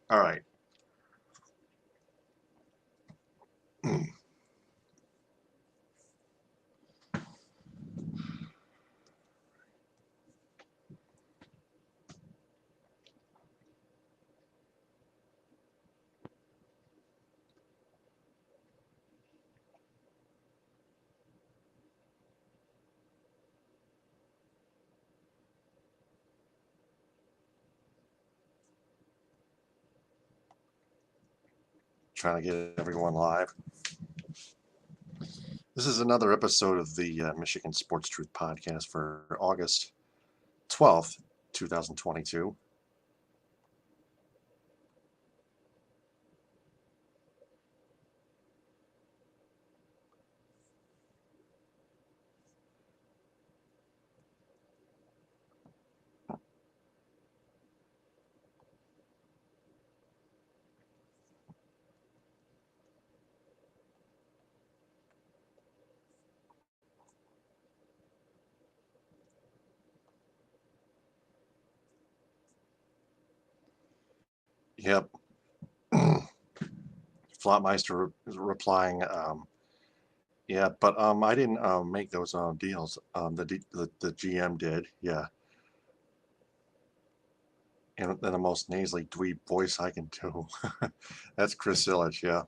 All right. Trying to get everyone live. This is another episode of the Michigan Sports Truth Podcast for August 12th, 2022. Yep. Flopmeister is replying. Yeah, but I didn't make those deals. The GM did. Yeah, and then the most nasally dweeb voice I can do. That's Chris Illich. Yeah.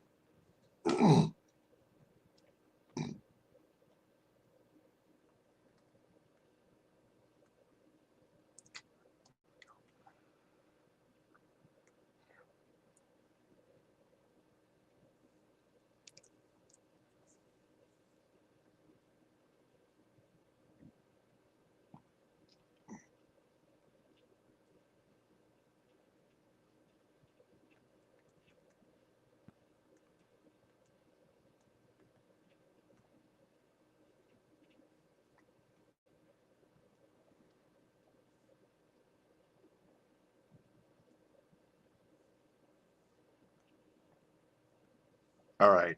All right.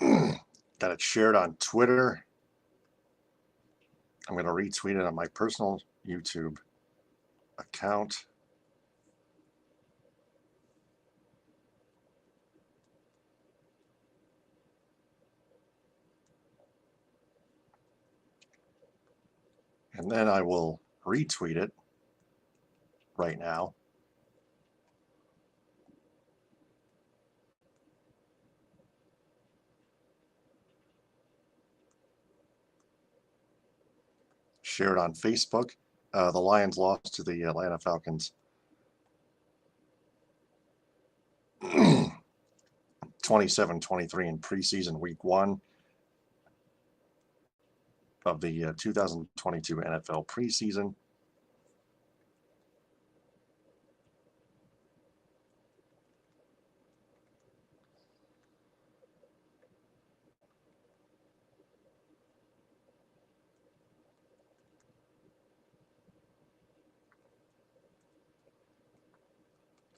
Got it shared on Twitter. I'm going to retweet it on my personal YouTube account. And then I will retweet it right now. Share it on Facebook. The Lions lost to the Atlanta Falcons 27-23 in preseason week 1 of the 2022 NFL preseason.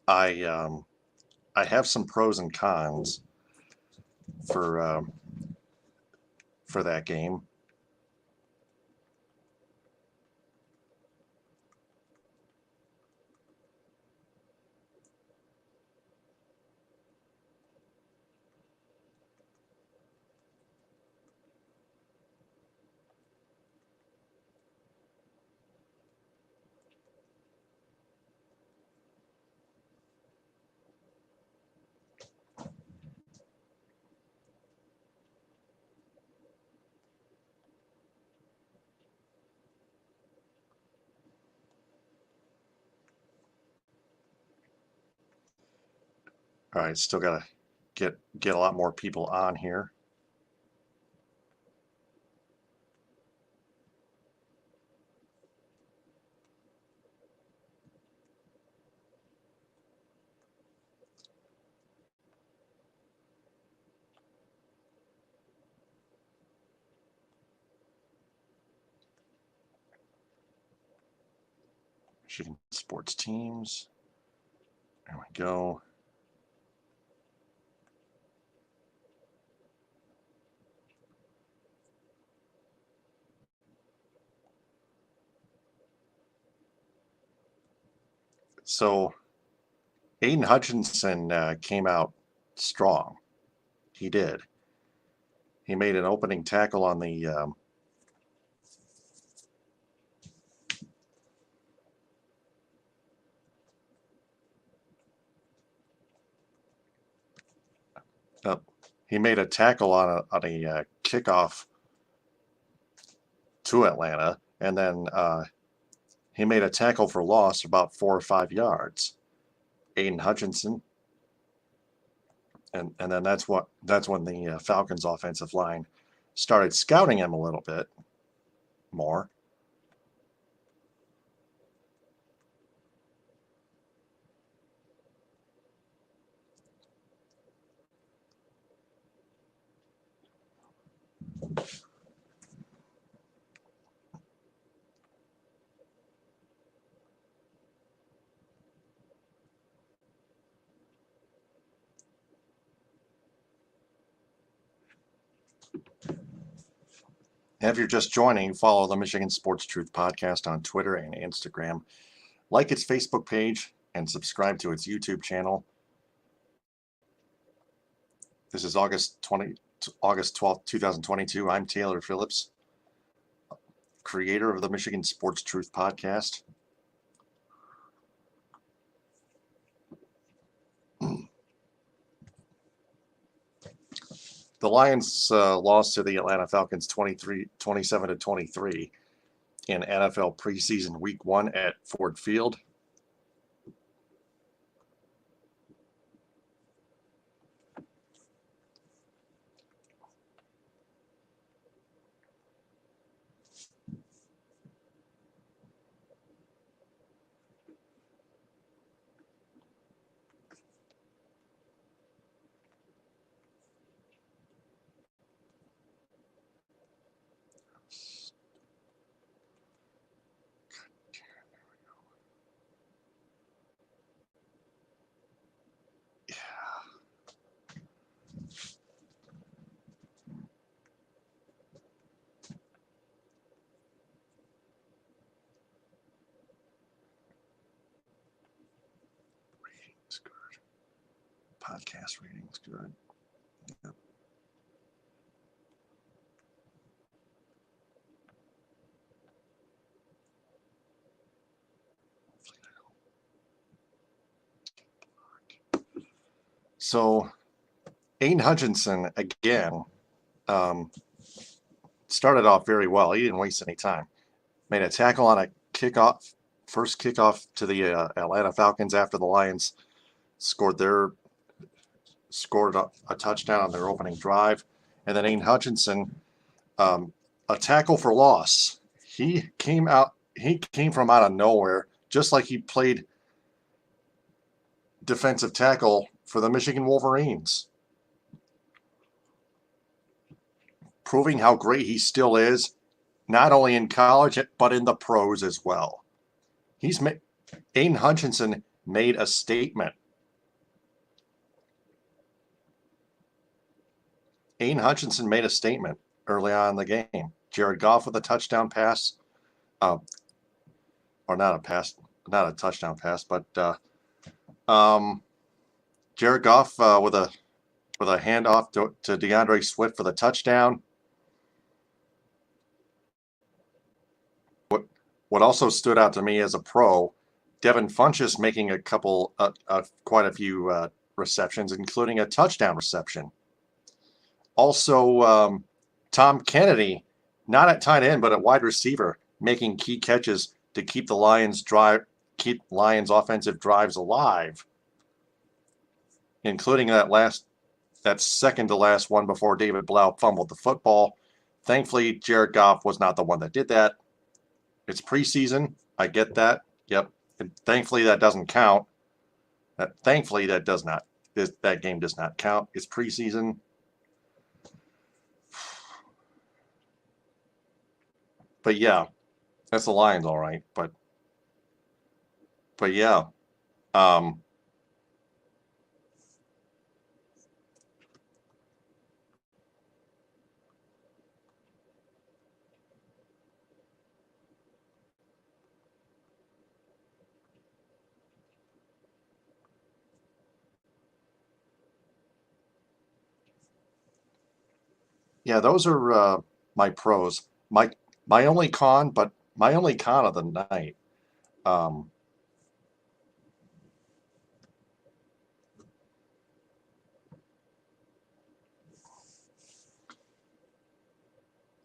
I I have some pros and cons for for that game. All right, still got to get a lot more people on here. Michigan sports teams. There we go. So Aiden Hutchinson came out strong. He did. He made an opening tackle on the he made a tackle on a kickoff to Atlanta, and then he made a tackle for loss about 4 or 5 yards. Aiden Hutchinson, and then that's when the Falcons offensive line started scouting him a little bit more. If you're just joining, follow the Michigan Sports Truth Podcast on Twitter and Instagram. Like its Facebook page and subscribe to its YouTube channel. This is August 12th, 2022. I'm Taylor Phillips, creator of the Michigan Sports Truth Podcast. The Lions lost to the Atlanta Falcons 27-23 in NFL preseason week 1 at Ford Field. Podcast ratings good. Yep. So Aiden Hutchinson again started off very well. He didn't waste any time. Made a tackle on a kickoff, first kickoff to the Atlanta Falcons after the Lions scored a touchdown on their opening drive. And then Aiden Hutchinson, a tackle for loss. He came from out of nowhere, just like he played defensive tackle for the Michigan Wolverines, proving how great he still is, not only in college, but in the pros as well. Aiden Hutchinson made a statement. Aiden Hutchinson made a statement early on in the game. Jared Goff with a touchdown pass, or not a touchdown pass, but Jared Goff with a handoff to DeAndre Swift for the touchdown. What also stood out to me as a pro, Devin Funchess making quite a few receptions, including a touchdown reception. Also, Tom Kennedy, not at tight end, but at wide receiver, making key catches to keep the Lions offensive drives alive, including that second to last one before David Blau fumbled the football. Thankfully, Jared Goff was not the one that did that. It's preseason. I get that. Yep. And thankfully, that doesn't count. That game does not count. It's preseason. But yeah, that's the Lions, all right. But yeah, yeah, those are my pros. My only con, but my only con of the night. Um,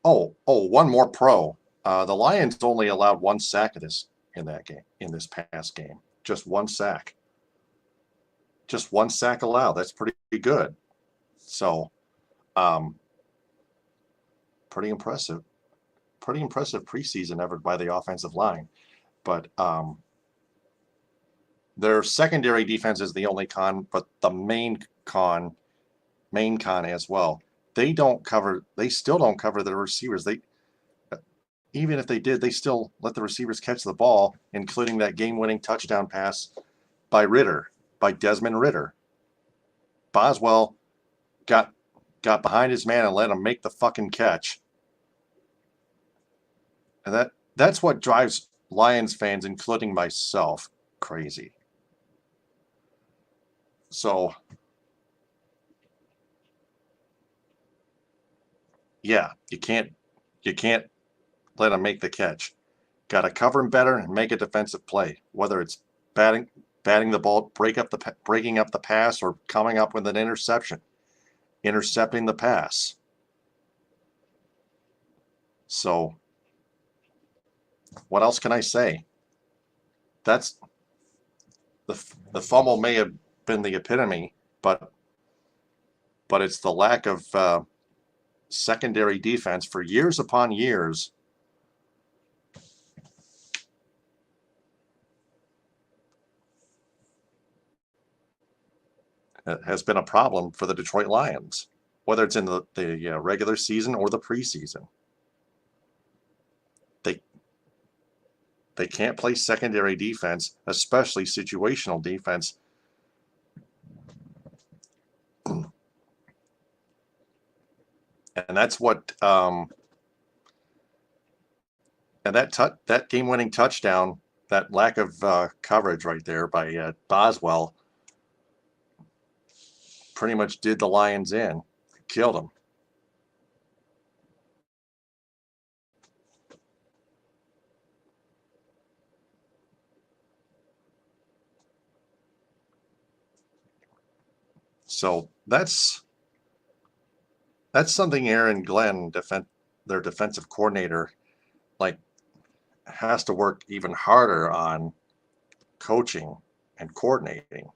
one more pro. The Lions only allowed one sack of this in that game, in this past game. Just one sack. Just one sack allowed. That's pretty good. So, um, pretty impressive. Pretty impressive preseason effort by the offensive line. But their secondary defense is the only con, but the main con as well. They don't cover. They still don't cover the receivers. They even if they did, they still let the receivers catch the ball, including that game-winning touchdown pass by Desmond Ritter. Boswell got behind his man and let him make the fucking catch. And that's what drives Lions fans, including myself, crazy. So, yeah, you can't let him make the catch. Got to cover him better and make a defensive play, whether it's batting the ball, breaking up the pass, or coming up with an intercepting the pass. So, what else can I say? That's the fumble may have been the epitome, but it's the lack of secondary defense for years upon years. Has been a problem for the Detroit Lions, whether it's in the regular season or the preseason. They can't play secondary defense, especially situational defense. And that's what and that game-winning touchdown, that lack of coverage right there by Boswell, pretty much did the Lions in, killed them. So that's something Aaron Glenn, their defensive coordinator, like, has to work even harder on coaching and coordinating.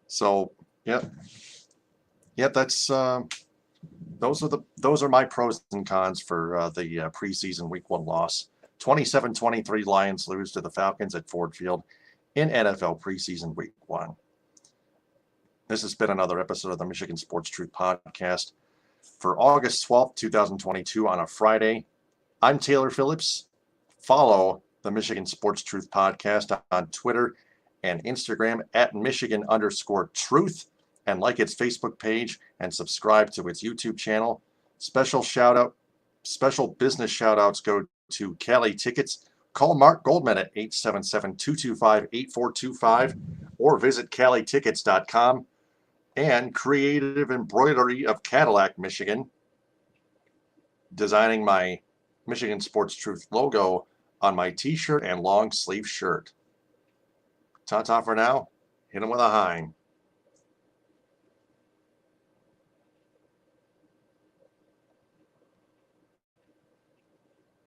So, yep, that's those are my pros and cons for the preseason Week 1 loss. 27-23 Lions lose to the Falcons at Ford Field in NFL preseason Week 1. This has been another episode of the Michigan Sports Truth Podcast for August 12th, 2022 on a Friday. I'm Taylor Phillips. Follow the Michigan Sports Truth Podcast on Twitter and Instagram at Michigan_Truth, and like its Facebook page and subscribe to its YouTube channel. Special business shout outs go to Cali Tickets. Call Mark Goldman at 877-225-8425 or visit CaliTickets.com. And Creative Embroidery of Cadillac, Michigan, designing my Michigan Sports Truth logo on my t-shirt and long sleeve shirt. Ta-ta for now. Hit him with a Hein.